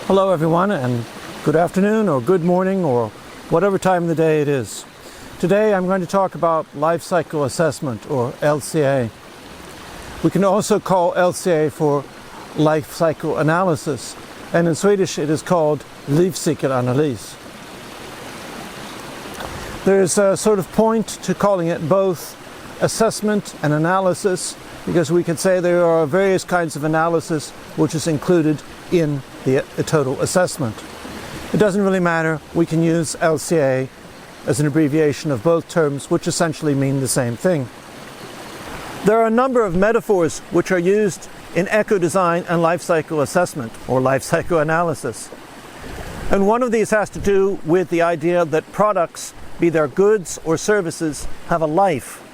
Hello everyone, and good afternoon or good morning or whatever time of the day it is. Today I'm going to talk about life cycle assessment, or LCA. We can also call LCA for life cycle analysis, and in Swedish it is called livscykelanalys. There's a sort of point to calling it both assessment and analysis, because we could say there are various kinds of analysis which is included in the total assessment. It doesn't really matter. We can use LCA as an abbreviation of both terms, which essentially mean the same thing. There are a number of metaphors which are used in eco-design and life cycle assessment, or life cycle analysis. And one of these has to do with the idea that products, be they goods or services, have a life.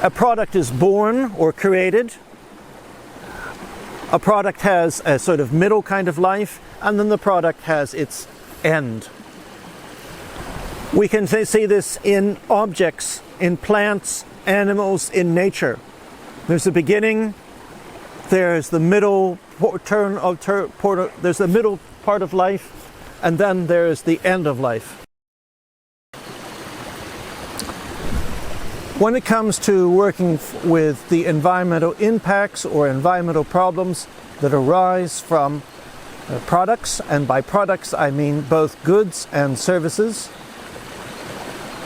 A product is born or created. A product has a sort of middle kind of life, and then the product has its end. We can see this in objects, in plants, animals, in nature. There's a beginning, there's the middle there's the middle part of life, and then there's the end of life. When it comes to working with the environmental impacts or environmental problems that arise from products, and by products I mean both goods and services,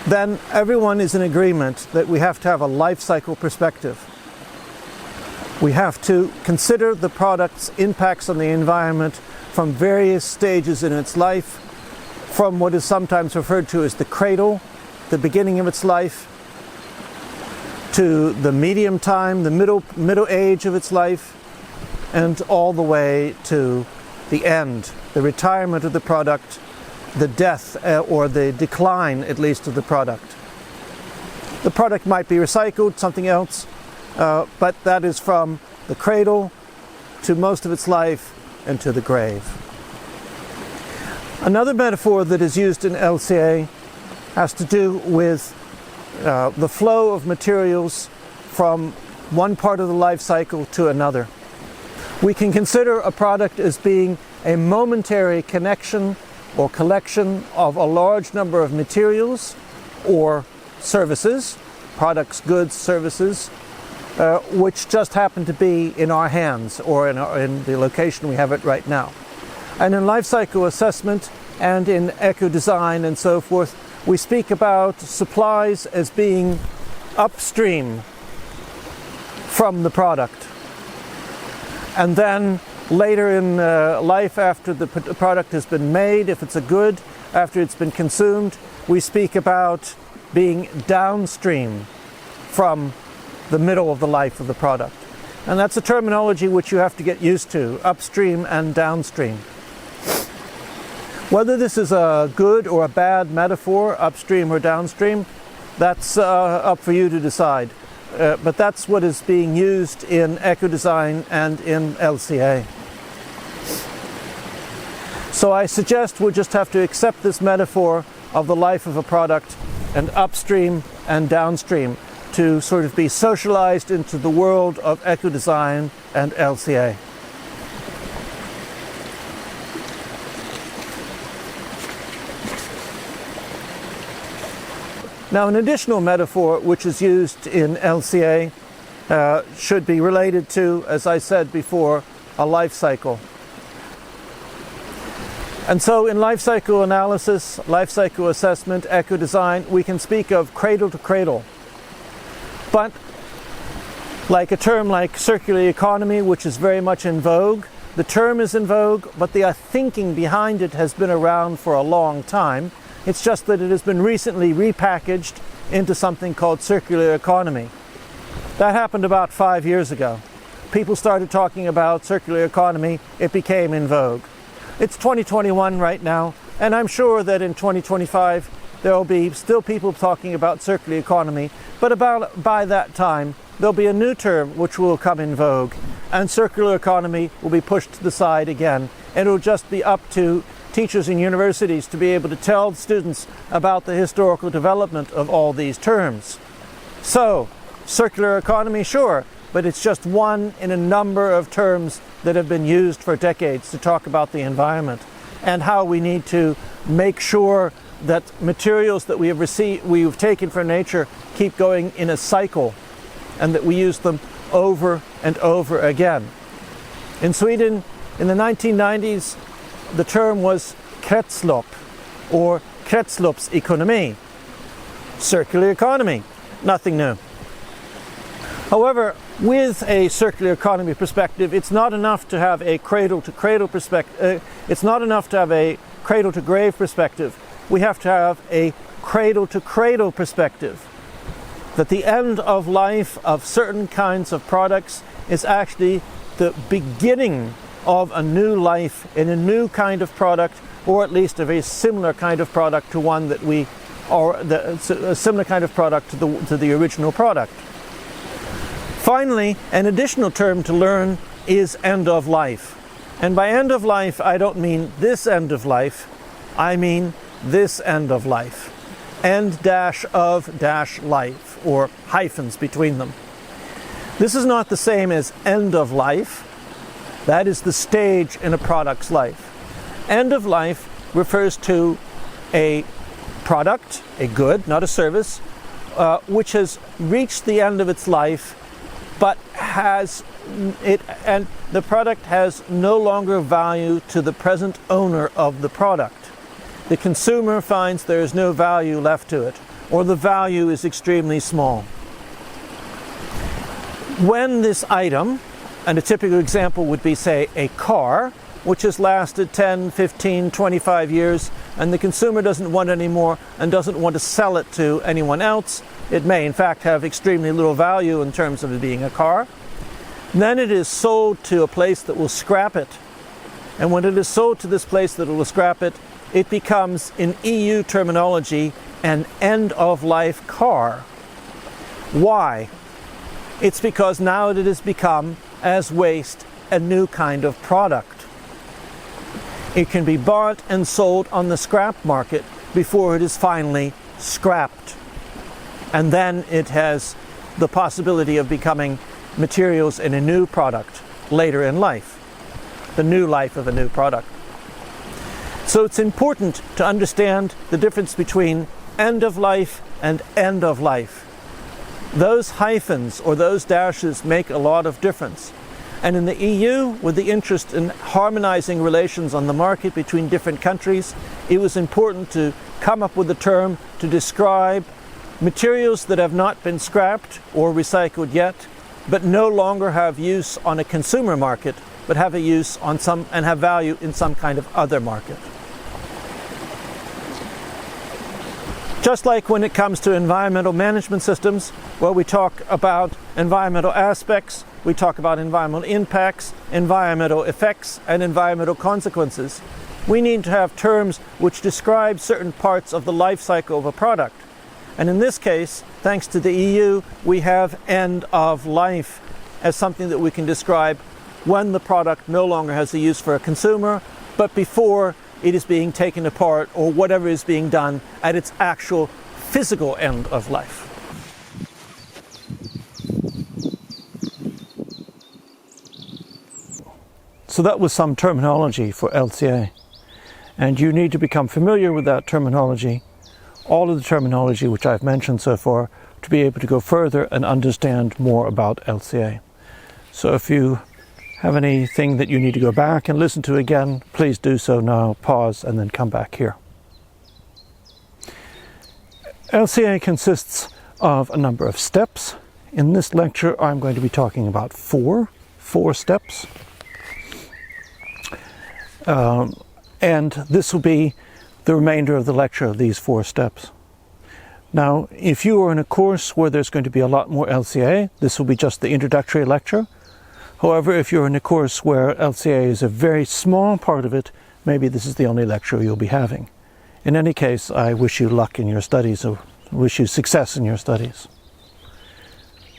then everyone is in agreement that we have to have a life cycle perspective. We have to consider the product's impacts on the environment from various stages in its life, from what is sometimes referred to as the cradle, the beginning of its life, to the medium time, the middle age of its life, and all the way to the end, the retirement of the product, the death or the decline at least of the product. The product might be recycled, something else, but that is from the cradle to most of its life and to the grave. Another metaphor that is used in LCA has to do with the flow of materials from one part of the life cycle to another. We can consider a product as being a momentary connection or collection of a large number of materials or services, products, goods, services, which just happen to be in our hands or in the location we have it right now. And in life cycle assessment and in eco-design and so forth, we speak about supplies as being upstream from the product. And then later in life, after the product has been made, if it's a good, after it's been consumed, we speak about being downstream from the middle of the life of the product. And that's a terminology which you have to get used to, upstream and downstream. Whether this is a good or a bad metaphor, upstream or downstream, that's up for you to decide. But that's what is being used in eco-design and in LCA. So I suggest we'll just have to accept this metaphor of the life of a product and upstream and downstream to sort of be socialized into the world of eco-design and LCA. Now, an additional metaphor which is used in LCA should be related to, as I said before, a life cycle. And so in life cycle analysis, life cycle assessment, eco-design, we can speak of cradle to cradle. But like a term like circular economy, which is very much in vogue, the term is in vogue, but the thinking behind it has been around for a long time. It's just that it has been recently repackaged into something called circular economy. That happened about 5 years ago. People started talking about circular economy, it became in vogue. It's 2021 right now, and I'm sure that in 2025 there will be still people talking about circular economy, but by that time there'll be a new term which will come in vogue, and circular economy will be pushed to the side again, and it'll just be up to teachers in universities to be able to tell students about the historical development of all these terms. So, circular economy, sure, but it's just one in a number of terms that have been used for decades to talk about the environment and how we need to make sure that materials that we've taken from nature keep going in a cycle and that we use them over and over again. In Sweden, in the 1990s, the term was kretslopp or kretsloppsekonomi, circular economy, nothing new. However, with a circular economy perspective, it's not enough to have a cradle-to-cradle perspective. It's not enough to have a cradle-to-grave perspective. We have to have a cradle-to-cradle perspective. That the end of life of certain kinds of products is actually the beginning of a new life in a new kind of product, or at least a very similar kind of product to one that a similar kind of product to the original product. Finally, an additional term to learn is end of life. And by end of life, I don't mean this end of life, I mean this end of life. End dash of dash life, or hyphens between them. This is not the same as end of life. That is the stage in a product's life. End of life refers to a product, a good, not a service, which has reached the end of its life, but the product has no longer value to the present owner of the product. The consumer finds there is no value left to it, or the value is extremely small. When this item, and a typical example would be, say, a car, which has lasted 10, 15, 25 years, and the consumer doesn't want it anymore and doesn't want to sell it to anyone else. It may, in fact, have extremely little value in terms of it being a car. Then it is sold to a place that will scrap it. And when it is sold to this place that will scrap it, it becomes, in EU terminology, an end-of-life car. Why? It's because now it has become, as waste, a new kind of product. It can be bought and sold on the scrap market before it is finally scrapped. And then it has the possibility of becoming materials in a new product later in life, the new life of a new product. So it's important to understand the difference between end of life and end of life. Those hyphens or those dashes make a lot of difference. And in the EU, with the interest in harmonizing relations on the market between different countries, it was important to come up with a term to describe materials that have not been scrapped or recycled yet, but no longer have use on a consumer market, but have a use on some and have value in some kind of other market. Just like when it comes to environmental management systems, where we talk about environmental aspects, we talk about environmental impacts, environmental effects, and environmental consequences. We need to have terms which describe certain parts of the life cycle of a product. And in this case, thanks to the EU, we have end of life as something that we can describe when the product no longer has a use for a consumer, but before it is being taken apart or whatever is being done at its actual physical end of life. So that was some terminology for LCA, and you need to become familiar with that terminology, all of the terminology which I've mentioned so far, to be able to go further and understand more about LCA. So if you have anything that you need to go back and listen to again, please do so now, pause and then come back here. LCA consists of a number of steps. In this lecture I'm going to be talking about four steps. And this will be the remainder of the lecture of these 4 steps. Now, if you are in a course where there's going to be a lot more LCA, this will be just the introductory lecture. However, if you're in a course where LCA is a very small part of it, maybe this is the only lecture you'll be having. In any case, I wish you luck in your studies, or wish you success in your studies.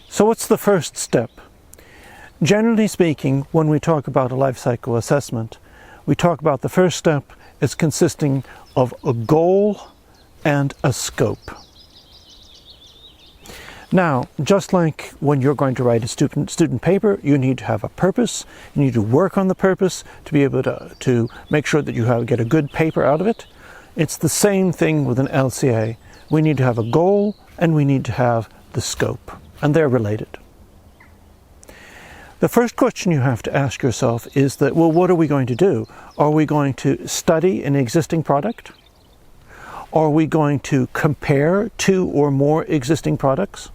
So what's the first step? Generally speaking, when we talk about a life cycle assessment, we talk about the first step as consisting of a goal and a scope. Now, just like when you're going to write a student paper, you need to have a purpose. You need to work on the purpose to be able to make sure that you get a good paper out of it. It's the same thing with an LCA. We need to have a goal and we need to have the scope, and they're related. The first question you have to ask yourself is that, well, what are we going to do? Are we going to study an existing product? Are we going to compare two or more existing products?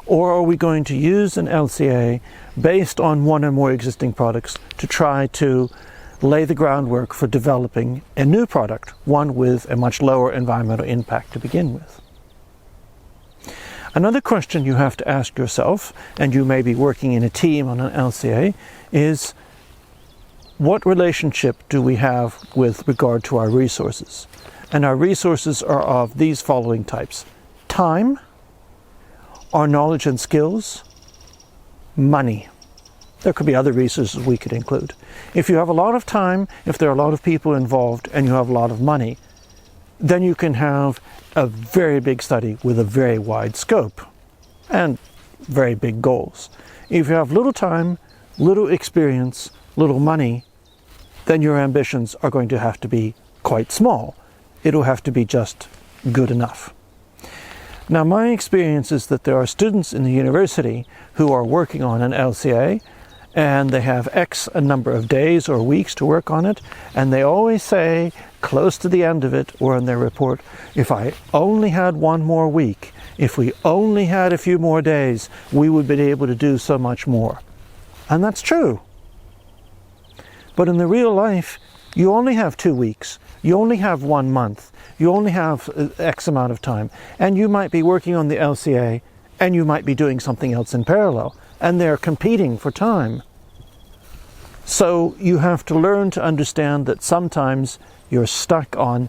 Or are we going to use an LCA based on one or more existing products to try to lay the groundwork for developing a new product, one with a much lower environmental impact to begin with? Another question you have to ask yourself, and you may be working in a team on an LCA, is what relationship do we have with regard to our resources? And our resources are of these following types: time, our knowledge and skills, money. There could be other resources we could include. If you have a lot of time, if there are a lot of people involved, and you have a lot of money, then you can have a very big study with a very wide scope and very big goals. If you have little time, little experience, little money, then your ambitions are going to have to be quite small. It'll have to be just good enough. Now, my experience is that there are students in the university who are working on an LCA, and they have X a number of days or weeks to work on it, and they always say, close to the end of it or in their report, if I only had one more week, if we only had a few more days, we would be able to do so much more. And that's true. But in the real life, you only have 2 weeks, you only have 1 month, you only have X amount of time, and you might be working on the LCA and you might be doing something else in parallel, and they're competing for time. So you have to learn to understand that sometimes you're stuck on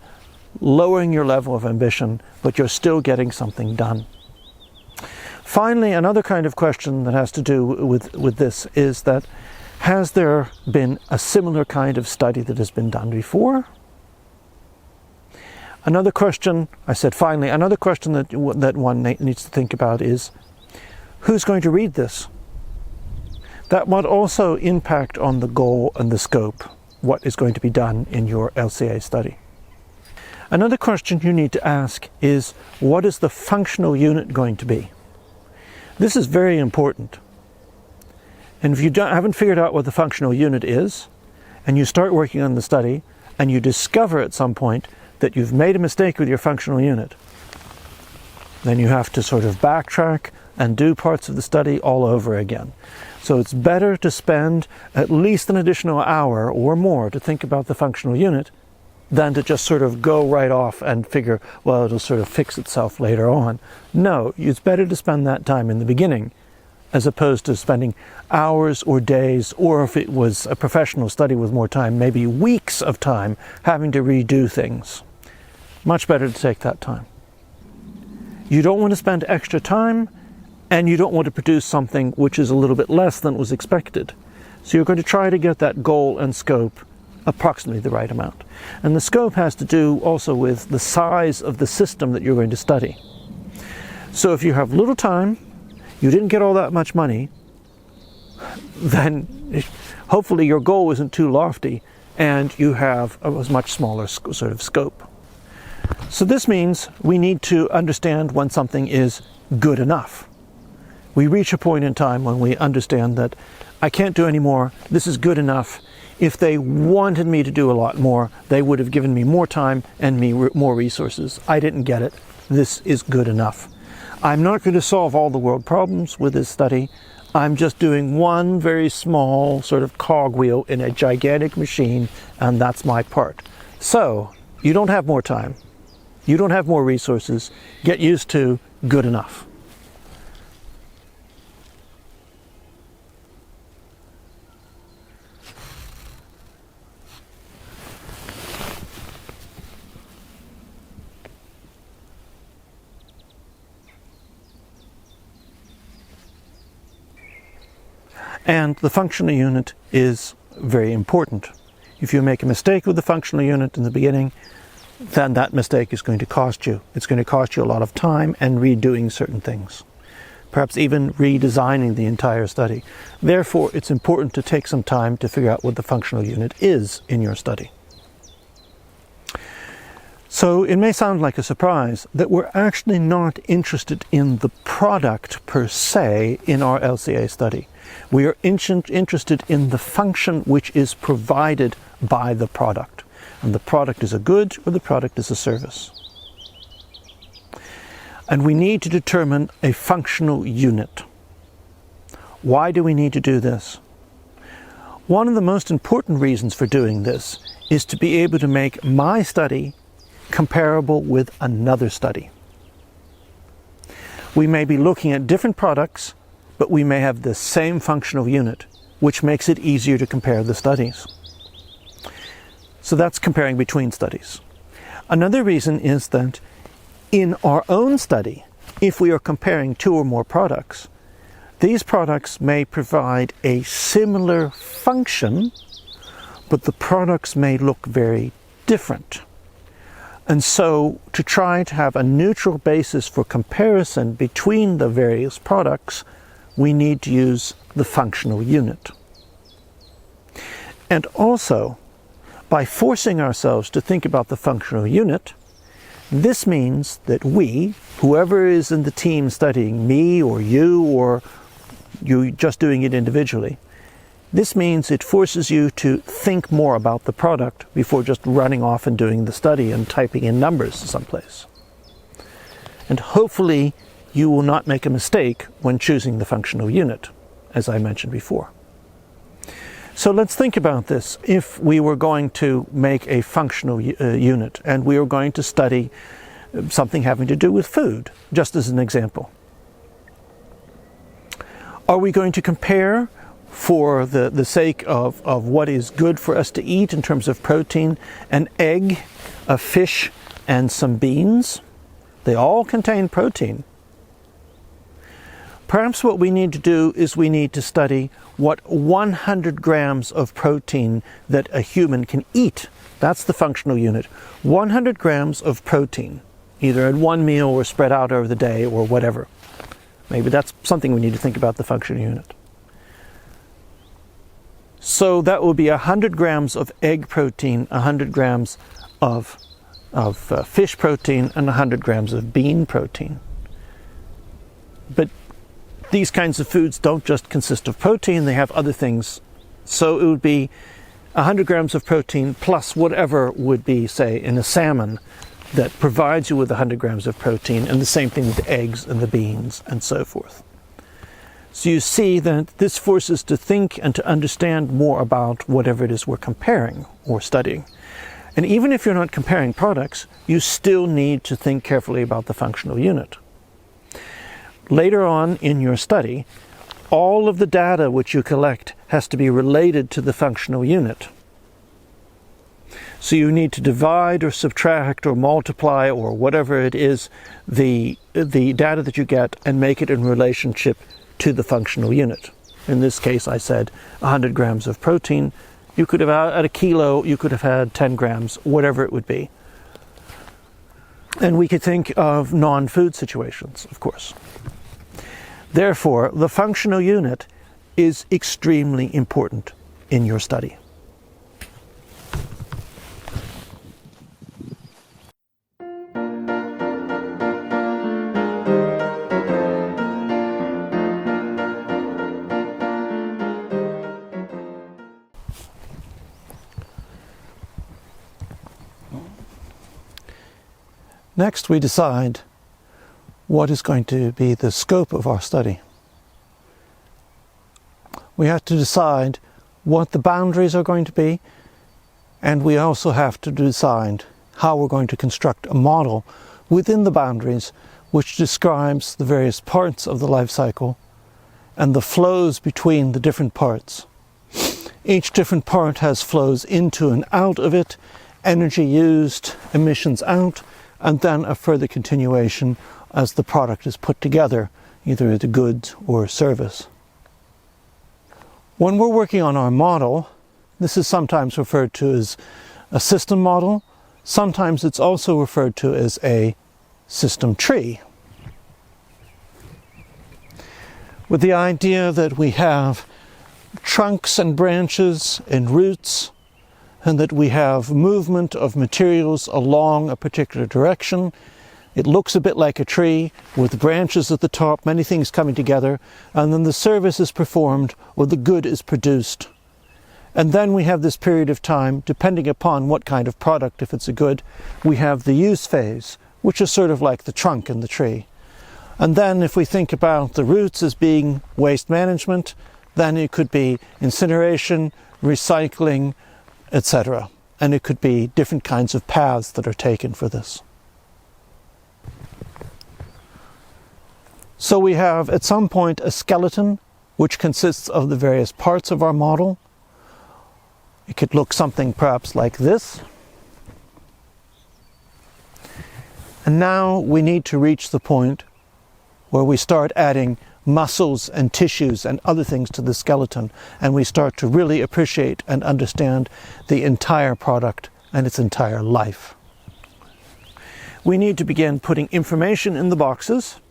lowering your level of ambition, but you're still getting something done. Finally, another kind of question that has to do with this is that, has there been a similar kind of study that has been done before? Another question, I said finally, another question that one needs to think about is, who's going to read this? That might also impact on the goal and the scope, what is going to be done in your LCA study. Another question you need to ask is, what is the functional unit going to be? This is very important. And if you haven't figured out what the functional unit is, and you start working on the study, and you discover at some point that you've made a mistake with your functional unit, then you have to sort of backtrack and do parts of the study all over again. So it's better to spend at least an additional hour or more to think about the functional unit than to just sort of go right off and figure, well, it'll sort of fix itself later on. No, it's better to spend that time in the beginning as opposed to spending hours or days, or if it was a professional study with more time, maybe weeks of time having to redo things. Much better to take that time. You don't want to spend extra time, and you don't want to produce something which is a little bit less than was expected. So you're going to try to get that goal and scope approximately the right amount. And the scope has to do also with the size of the system that you're going to study. So if you have little time, you didn't get all that much money, then hopefully your goal isn't too lofty and you have a much smaller sort of scope. So this means we need to understand when something is good enough. We reach a point in time when we understand that I can't do any more, this is good enough. If they wanted me to do a lot more, they would have given me more time and more resources. I didn't get it. This is good enough. I'm not going to solve all the world problems with this study. I'm just doing one very small sort of cogwheel in a gigantic machine, and that's my part. So, you don't have more time. You don't have more resources. Get used to good enough. And the functional unit is very important. If you make a mistake with the functional unit in the beginning, then that mistake is going to cost you. It's going to cost you a lot of time and redoing certain things. perhaps even redesigning the entire study. Therefore, it's important to take some time to figure out what the functional unit is in your study. So it may sound like a surprise that we're actually not interested in the product per se in our LCA study. We are interested in the function which is provided by the product. And the product is a good or the product is a service. And we need to determine a functional unit. Why do we need to do this? One of the most important reasons for doing this is to be able to make my study comparable with another study. We may be looking at different products, but we may have the same functional unit, which makes it easier to compare the studies. So that's comparing between studies. Another reason is that in our own study, if we are comparing two or more products, these products may provide a similar function, but the products may look very different. And so to try to have a neutral basis for comparison between the various products, we need to use the functional unit. And also, by forcing ourselves to think about the functional unit, this means that we, whoever is in the team studying, me or you just doing it individually, this means it forces you to think more about the product before just running off and doing the study and typing in numbers someplace. And hopefully you will not make a mistake when choosing the functional unit, as I mentioned before. So let's think about this. If we were going to make a functional unit and we were going to study something having to do with food, just as an example. Are we going to compare, for the sake of what is good for us to eat in terms of protein, an egg, a fish, and some beans? They all contain protein. Perhaps what we need to do is we need to study what 100 grams of protein that a human can eat. That's the functional unit. 100 grams of protein, either at one meal or spread out over the day or whatever. Maybe that's something we need to think about the functional unit. So that will be 100 grams of egg protein, 100 grams of fish protein, and 100 grams of bean protein. But these kinds of foods don't just consist of protein, they have other things. So it would be 100 grams of protein plus whatever would be, say, in a salmon that provides you with 100 grams of protein, and the same thing with the eggs and the beans and so forth. So you see that this forces us to think and to understand more about whatever it is we're comparing or studying. And even if you're not comparing products, you still need to think carefully about the functional unit. Later on in your study, all of the data which you collect has to be related to the functional unit. So you need to divide or subtract or multiply or whatever it is, the data that you get, and make it in relationship to the functional unit. In this case, I said 100 grams of protein. You could have, at a kilo, you could have had 10 grams, whatever it would be. And we could think of non-food situations, of course. Therefore, the functional unit is extremely important in your study. Next, we decide what is going to be the scope of our study. We have to decide what the boundaries are going to be, and we also have to decide how we're going to construct a model within the boundaries which describes the various parts of the life cycle and the flows between the different parts. Each different part has flows into and out of it, energy used, emissions out, and then a further continuation as the product is put together, either as a goods or a service. When we're working on our model, this is sometimes referred to as a system model. Sometimes it's also referred to as a system tree. with the idea that we have trunks and branches and roots, and that we have movement of materials along a particular direction. It looks a bit like a tree with branches at the top, many things coming together, and then the service is performed or the good is produced. And then we have this period of time, depending upon what kind of product, if it's a good, we have the use phase, which is sort of like the trunk in the tree. And then if we think about the roots as being waste management, then it could be incineration, recycling, etc. And it could be different kinds of paths that are taken for this. So we have at some point a skeleton which consists of the various parts of our model. It could look something perhaps like this. And now we need to reach the point where we start adding muscles and tissues and other things to the skeleton, and we start to really appreciate and understand the entire product and its entire life. We need to begin putting information in the boxes,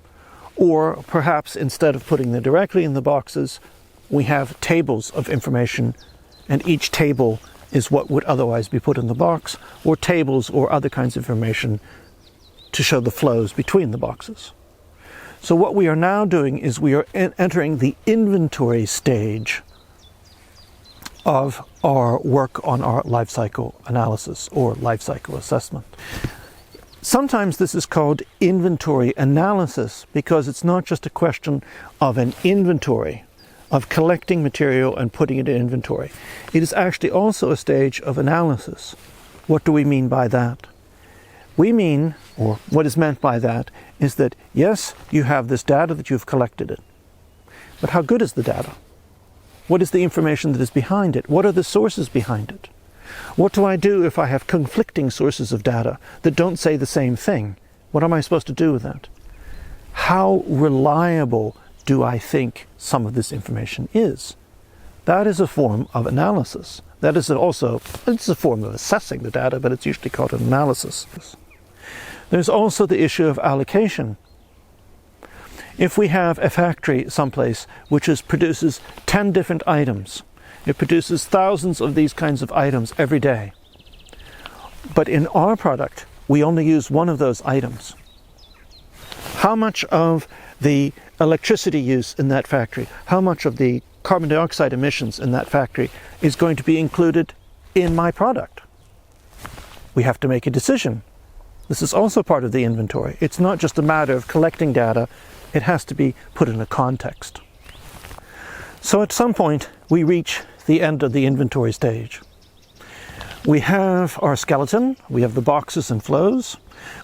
or perhaps instead of putting them directly in the boxes, we have tables of information, and each table is what would otherwise be put in the box, or tables or other kinds of information to show the flows between the boxes. So what we are now doing is we are entering the inventory stage of our work on our life cycle analysis or life cycle assessment. Sometimes this is called inventory analysis because it's not just a question of an inventory, of collecting material and putting it in inventory. It is actually also a stage of analysis. What do we mean by that? We mean, or what is meant by that, is that yes, you have this data that you've collected it, but how good is the data? What is the information that is behind it? What are the sources behind it? What do I do if I have conflicting sources of data that don't say the same thing? What am I supposed to do with that? How reliable do I think some of this information is? That is a form of analysis. That is also, it's a form of assessing the data, but it's usually called an analysis. There's also the issue of allocation. If we have a factory someplace which produces 10 different items, it produces thousands of these kinds of items every day. But in our product, we only use one of those items. How much of the electricity use in that factory, how much of the carbon dioxide emissions in that factory is going to be included in my product? We have to make a decision. This is also part of the inventory. It's not just a matter of collecting data, it has to be put in a context. So at some point, we reach the end of the inventory stage. We have our skeleton, we have the boxes and flows,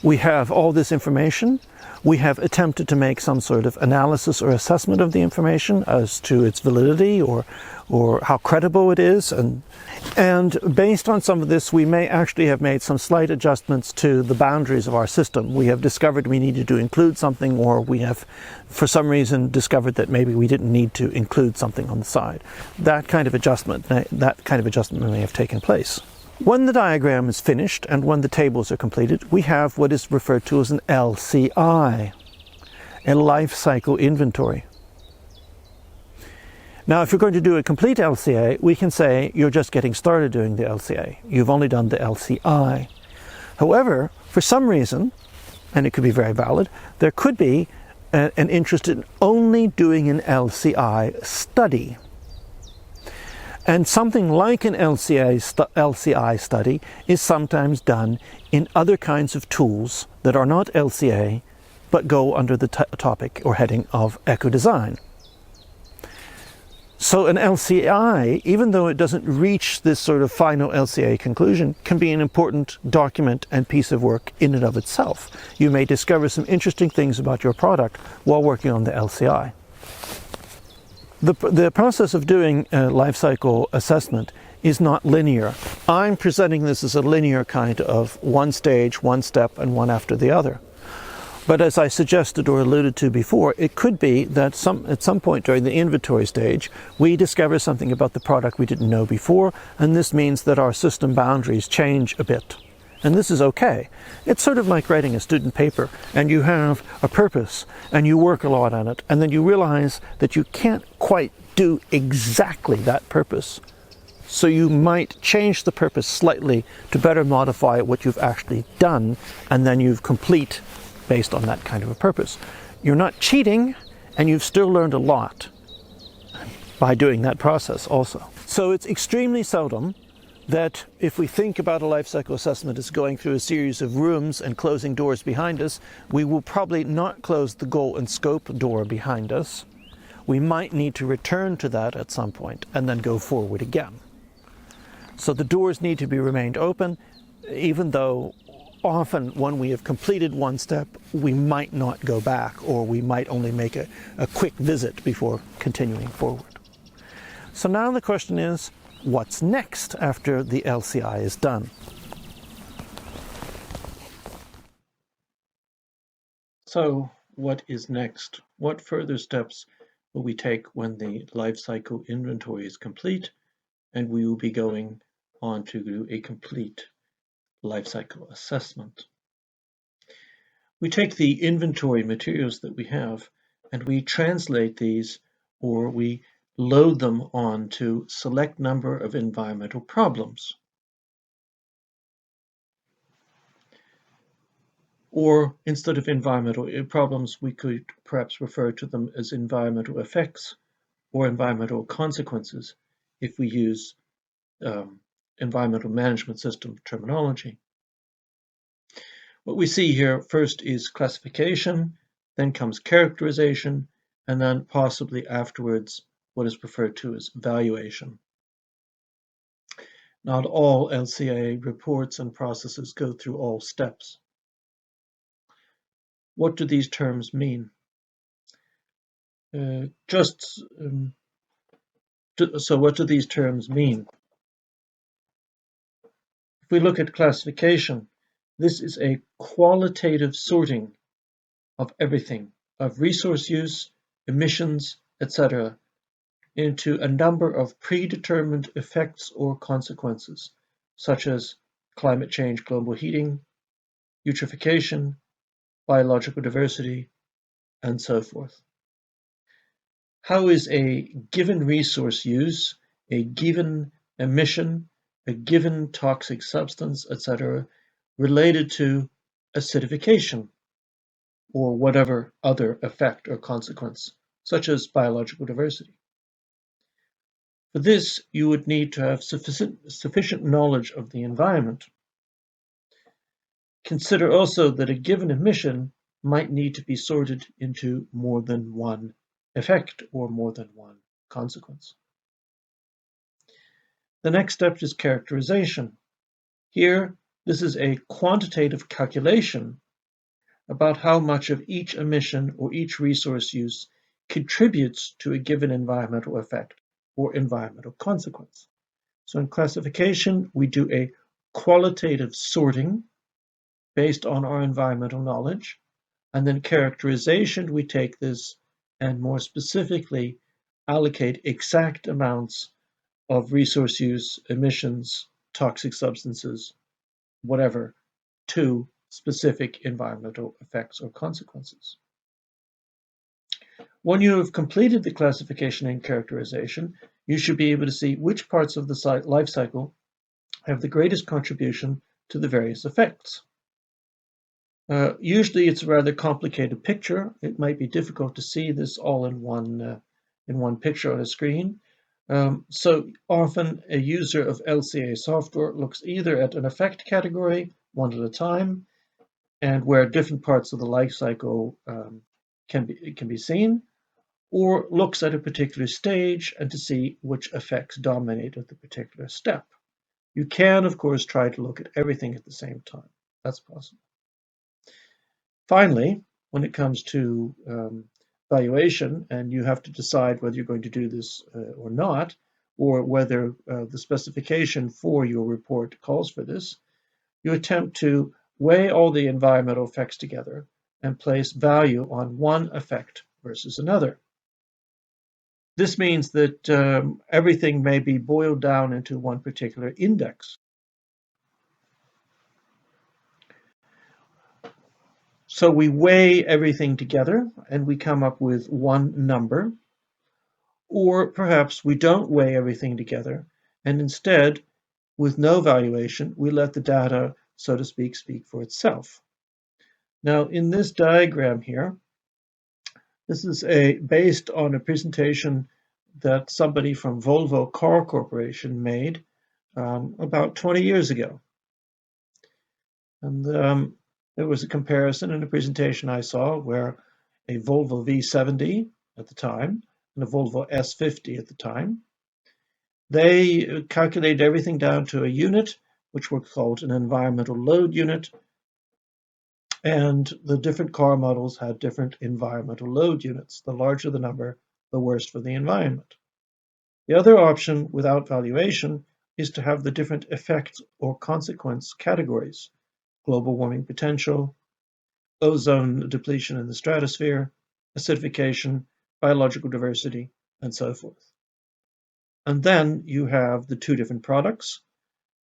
we have all this information, we have attempted to make some sort of analysis or assessment of the information as to its validity or how credible it is, and based on some of this we may actually have made some slight adjustments to the boundaries of our system. We have discovered we needed to include something, or we have for some reason discovered that maybe we didn't need to include something on the side. That kind of adjustment may have taken place. When the diagram is finished and when the tables are completed, we have what is referred to as an LCI, a life cycle inventory. Now, if you're going to do a complete LCA, we can say you're just getting started doing the LCA. You've only done the LCI. However, for some reason, and it could be very valid, there could be an interest in only doing an LCI study. And something like an LCI study is sometimes done in other kinds of tools that are not LCA, but go under the topic or heading of eco-design. So an LCI, even though it doesn't reach this sort of final LCA conclusion, can be an important document and piece of work in and of itself. You may discover some interesting things about your product while working on the LCI. The process of doing a life cycle assessment is not linear. I'm presenting this as a linear kind of one stage, one step, and one after the other. But as I suggested or alluded to before, it could be that at some point during the inventory stage, we discover something about the product we didn't know before, and this means that our system boundaries change a bit. And this is okay. It's sort of like writing a student paper, and you have a purpose, and you work a lot on it, and then you realize that you can't quite do exactly that purpose. So you might change the purpose slightly to better modify what you've actually done, and then you've complete based on that kind of a purpose. You're not cheating, and you've still learned a lot by doing that process also. So it's extremely seldom that if we think about a life cycle assessment as going through a series of rooms and closing doors behind us, we will probably not close the goal and scope door behind us. We might need to return to that at some point and then go forward again. So the doors need to be remained open, even though often when we have completed one step, we might not go back, or we might only make a quick visit before continuing forward. So now the question is, what's next after the LCI is done? So what is next? What further steps will we take when the life cycle inventory is complete and we will be going on to do a complete life cycle assessment? We take the inventory materials that we have and we translate these, or we load them on to select number of environmental problems. Or instead of environmental problems, we could perhaps refer to them as environmental effects or environmental consequences if we use environmental management system terminology. What we see here first is classification, then comes characterization, and then possibly afterwards what is referred to as valuation. Not all LCA reports and processes go through all steps. What do these terms mean? So what do these terms mean? If we look at classification, this is a qualitative sorting of everything, of resource use, emissions, etc., into a number of predetermined effects or consequences, such as climate change, global heating, eutrophication, biological diversity, and so forth. How is a given resource use, a given emission, a given toxic substance, etc., related to acidification or whatever other effect or consequence, such as biological diversity? For this, you would need to have sufficient knowledge of the environment. Consider also that a given emission might need to be sorted into more than one effect or more than one consequence. The next step is characterization. Here, this is a quantitative calculation about how much of each emission or each resource use contributes to a given environmental effect or environmental consequence. So in classification, we do a qualitative sorting based on our environmental knowledge, and then characterization, we take this and more specifically allocate exact amounts of resource use, emissions, toxic substances, whatever, to specific environmental effects or consequences. When you have completed the classification and characterization, you should be able to see which parts of the life cycle have the greatest contribution to the various effects. Usually it's a rather complicated picture. It might be difficult to see this all in one picture on a screen. So often a user of LCA software looks either at an effect category, one at a time, and where different parts of the life cycle can be seen, or looks at a particular stage and to see which effects dominate at the particular step. You can, of course, try to look at everything at the same time. That's possible. Finally, when it comes to valuation, and you have to decide whether you're going to do this or not, or whether the specification for your report calls for this, you attempt to weigh all the environmental effects together and place value on one effect versus another. This means that everything may be boiled down into one particular index. So we weigh everything together and we come up with one number, or perhaps we don't weigh everything together and instead, with no valuation, we let the data, so to speak for itself. Now, in this diagram here, this is based on a presentation that somebody from Volvo Car Corporation made about 20 years ago. And there was a comparison in a presentation I saw where a Volvo V70 at the time and a Volvo S50 at the time, they calculated everything down to a unit, which were called an environmental load unit. And the different car models had different environmental load units. The larger the number, the worse for the environment. The other option without valuation is to have the different effects or consequence categories: global warming potential, ozone depletion in the stratosphere, acidification, biological diversity, and so forth. And then you have the two different products,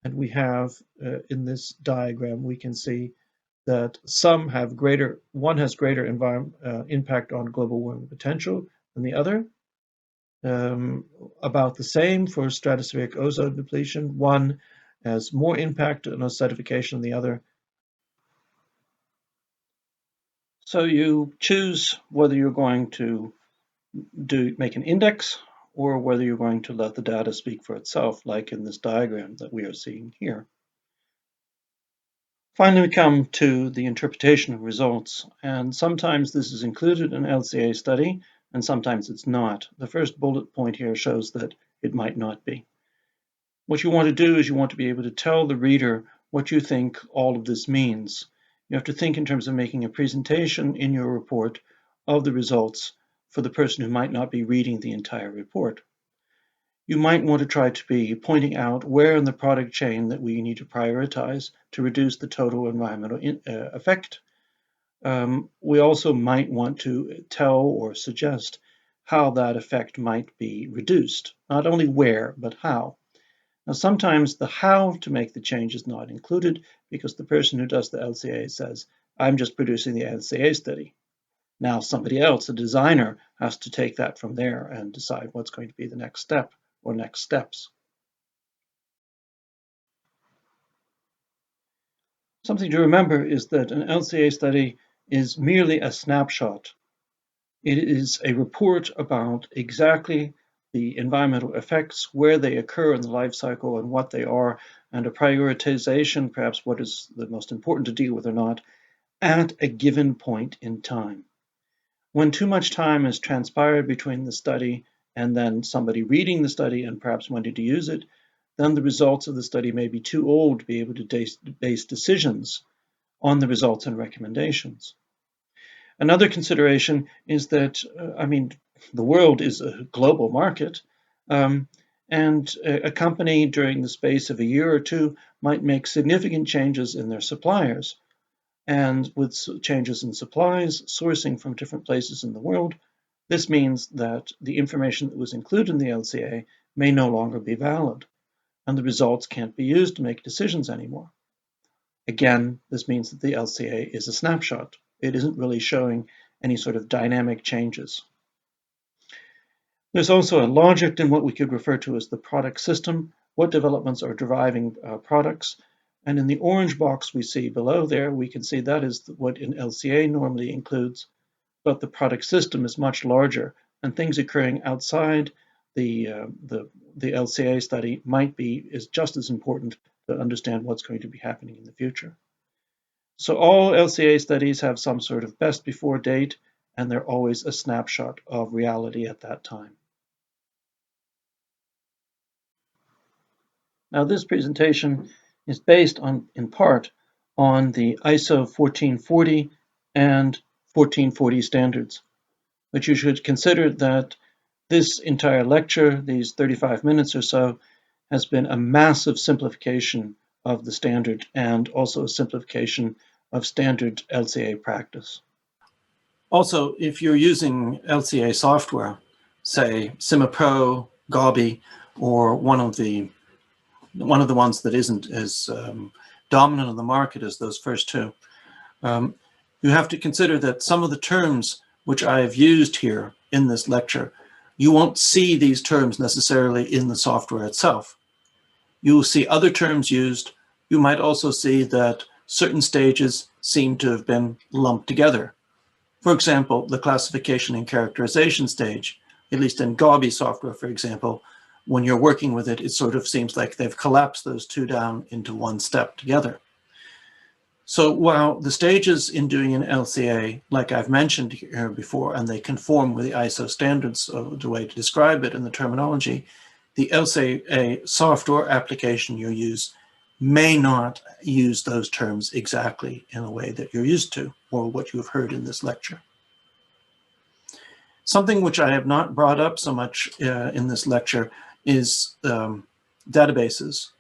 and we have in this diagram, we can see that one has greater impact on global warming potential than the other. About the same for stratospheric ozone depletion. One has more impact on acidification than the other. So you choose whether you're going to make an index or whether you're going to let the data speak for itself, like in this diagram that we are seeing here. Finally, we come to the interpretation of results, and sometimes this is included in an LCA study, and sometimes it's not. The first bullet point here shows that it might not be. What you want to do is you want to be able to tell the reader what you think all of this means. You have to think in terms of making a presentation in your report of the results for the person who might not be reading the entire report. You might want to try to be pointing out where in the product chain that we need to prioritize to reduce the total environmental effect. We also might want to tell or suggest how that effect might be reduced, not only where, but how. Now, sometimes the how to make the change is not included because the person who does the LCA says, I'm just producing the LCA study. Now somebody else, a designer, has to take that from there and decide what's going to be the next step or next steps. Something to remember is that an LCA study is merely a snapshot. It is a report about exactly the environmental effects, where they occur in the life cycle and what they are, and a prioritization, perhaps what is the most important to deal with or not, at a given point in time. When too much time has transpired between the study and then somebody reading the study and perhaps wanting to use it, then the results of the study may be too old to be able to base decisions on the results and recommendations. Another consideration is that, the world is a global market, and a company during the space of a year or two might make significant changes in their suppliers. And with changes in supplies, sourcing from different places in the world, this means that the information that was included in the LCA may no longer be valid, and the results can't be used to make decisions anymore. Again, this means that the LCA is a snapshot. It isn't really showing any sort of dynamic changes. There's also a logic in what we could refer to as the product system, what developments are driving products. And in the orange box we see below there, we can see that is what an LCA normally includes, but the product system is much larger, and things occurring outside the LCA study is just as important to understand what's going to be happening in the future. So all LCA studies have some sort of best before date, and they're always a snapshot of reality at that time. Now, this presentation is based in part on the ISO 1440 and 1440 standards, but you should consider that this entire lecture, these 35 minutes or so, has been a massive simplification of the standard and also a simplification of standard LCA practice. Also, if you're using LCA software, say CIMA-Pro, Gabi, or one of the ones that isn't as dominant in the market as those first two, you have to consider that some of the terms which I have used here in this lecture, you won't see these terms necessarily in the software itself. You will see other terms used. You might also see that certain stages seem to have been lumped together. For example, the classification and characterization stage, at least in Gabi software, for example, when you're working with it, it sort of seems like they've collapsed those two down into one step together. So while the stages in doing an LCA, like I've mentioned here before, and they conform with the ISO standards of the way to describe it in the terminology, the LCA software application you use may not use those terms exactly in a way that you're used to, or what you've heard in this lecture. Something which I have not brought up so much in this lecture is databases.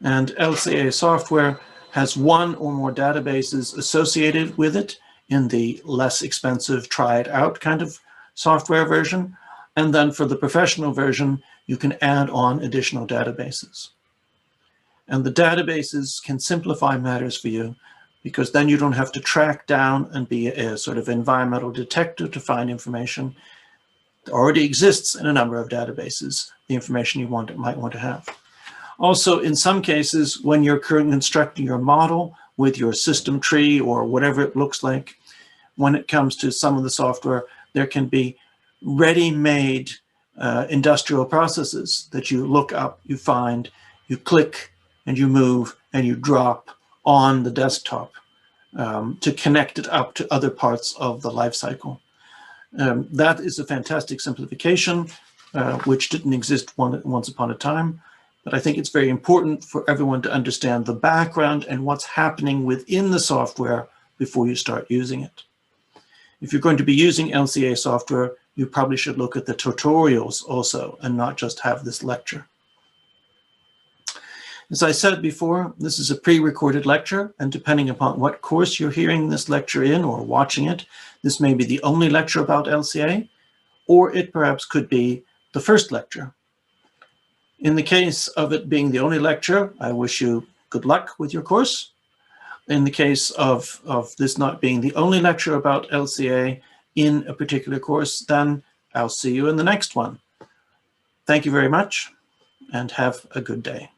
And LCA software has one or more databases associated with it in the less expensive try it out kind of software version. And then for the professional version, you can add on additional databases. And the databases can simplify matters for you, because then you don't have to track down and be a sort of environmental detective to find information. It already exists in a number of databases, the information you might want to have. Also, in some cases, when you're constructing your model with your system tree or whatever it looks like, when it comes to some of the software, there can be ready-made industrial processes that you look up, you find, you click, and you move, and you drop on the desktop to connect it up to other parts of the life cycle. That is a fantastic simplification, which didn't exist once upon a time. But I think it's very important for everyone to understand the background and what's happening within the software before you start using it. If you're going to be using LCA software, you probably should look at the tutorials also and not just have this lecture. As I said before, this is a pre-recorded lecture, and depending upon what course you're hearing this lecture in or watching it, this may be the only lecture about LCA, or it perhaps could be the first lecture. In the case of it being the only lecture, I wish you good luck with your course. In the case of this not being the only lecture about LCA in a particular course, then I'll see you in the next one. Thank you very much, and have a good day.